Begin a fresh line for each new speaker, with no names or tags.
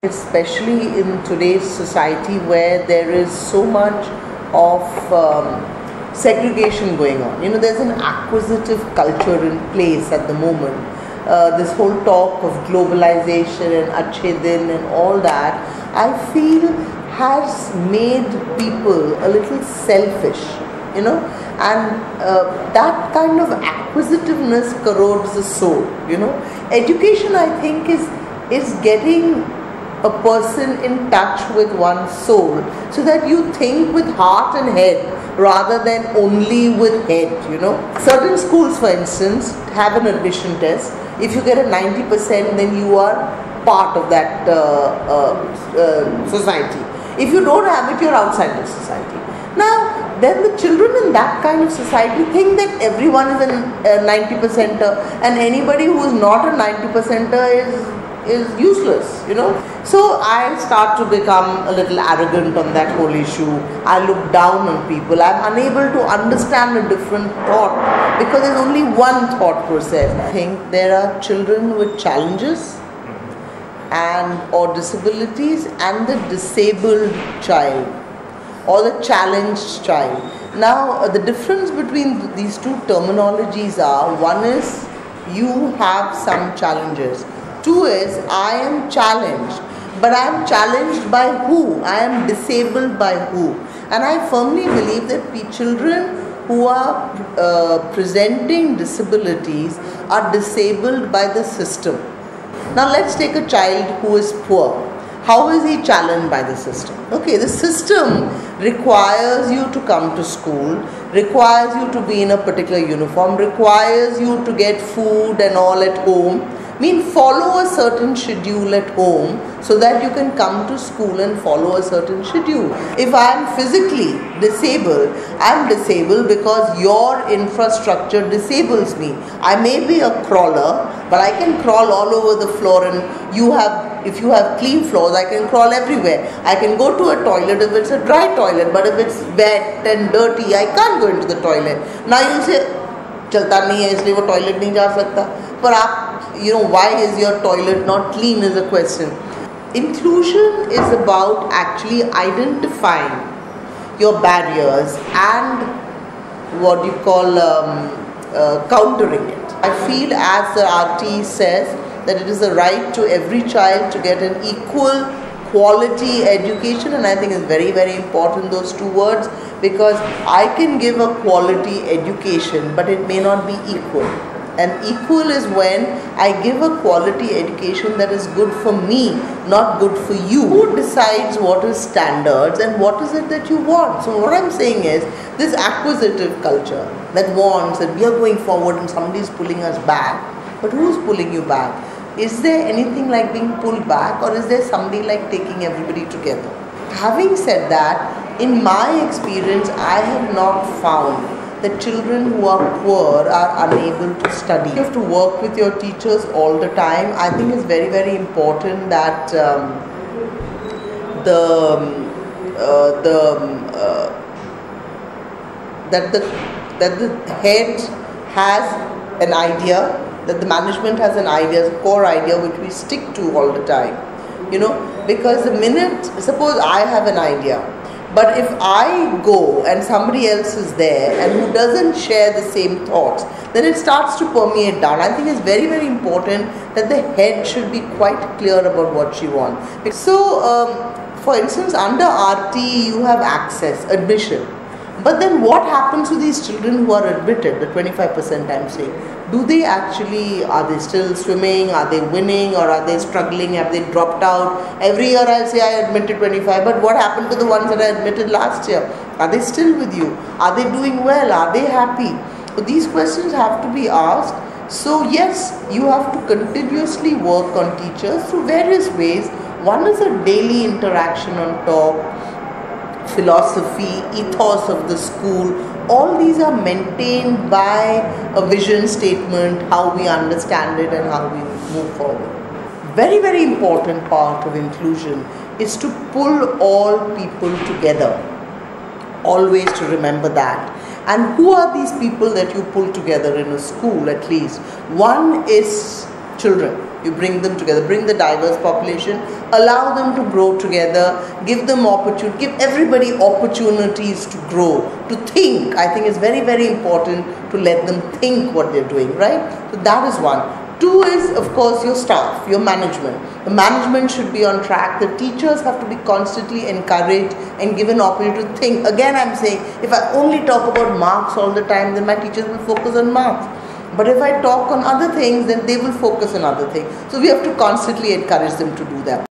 Especially in today's society where there is so much of segregation going on. There's an acquisitive culture in place at the moment. This whole talk of globalization and achhe din and all that, I feel has made people a little selfish, and that kind of acquisitiveness corrodes the soul. Education, I think, is getting a person in touch with one's soul, so that you think with heart and head rather than only with head. Certain schools, for instance, have an admission test. If you get a 90%, then you are part of that society. If you don't have it, you're outside the society. Now, then the children in that kind of society think that everyone is a 90%er, and anybody who is not a 90%er is useless. So I start to become a little arrogant on that whole issue. I look down on people. I'm unable to understand a different thought because there's only one thought process. I think there are children with challenges or disabilities, and the disabled child or the challenged child. Now, the difference between these two terminologies are: one is you have some challenges. Two is I am challenged, but I am challenged by who? I am disabled by who? And I firmly believe that children who are presenting disabilities are disabled by the system. Now let's take a child who is poor. How is he challenged by the system? Okay, the system requires you to come to school, requires you to be in a particular uniform, requires you to get food and all at home. Follow a certain schedule at home so that you can come to school and follow a certain schedule. If I am physically disabled, I am disabled because your infrastructure disables me. I may be a crawler, but I can crawl all over the floor, and if you have clean floors, I can crawl everywhere. I can go to a toilet if it's a dry toilet, but if it's wet and dirty, I can't go into the toilet. Now you'll say, chalta nahi hai isliye wo toilet nahi ja sakta. But why is your toilet not clean is a question. Inclusion is about actually identifying your barriers and what you call countering it. I feel, as the RT says, that it is a right to every child to get an equal quality education, and I think it's very, very important, those two words, because I can give a quality education, but it may not be equal. And equal is when I give a quality education that is good for me, not good for you. Who decides what is standards and what is it that you want? So what I'm saying is, this acquisitive culture that wants that we are going forward and somebody is pulling us back. But who's pulling you back? Is there anything like being pulled back, or is there something like taking everybody together? Having said that, in my experience, I have not found that children who are poor are unable to study. You have to work with your teachers all the time. I think it's very, very important that the head has an idea, that the management has an idea, a core idea which we stick to all the time. Because the minute, suppose I have an idea, but if I go and somebody else is there and who doesn't share the same thoughts, then it starts to permeate down. I think it's very, very important that the head should be quite clear about what she wants. So, for instance, under RT you have access, admission. But then what happens to these children who are admitted, the 25% I'm saying? Are they still swimming? Are they winning? Or are they struggling? Have they dropped out? Every year I'll say I admitted 25, but what happened to the ones that I admitted last year? Are they still with you? Are they doing well? Are they happy? So these questions have to be asked. So yes, you have to continuously work on teachers through various ways. One is a daily interaction on top, philosophy, ethos of the school. All these are maintained by a vision statement, how we understand it and how we move forward. Very, very important part of inclusion is to pull all people together. Always to remember that. And who are these people that you pull together in a school at least? One is children. you bring them together, bring the diverse population, allow them to grow together, give them opportunity, give everybody opportunities to grow, to think. I think it's very, very important to let them think what they're doing, right? So that is one. Two is, of course, your staff, your management. The management should be on track. The teachers have to be constantly encouraged and given opportunity to think. Again, I'm saying, if I only talk about marks all the time, then my teachers will focus on marks. But if I talk on other things, then they will focus on other things. So we have to constantly encourage them to do that.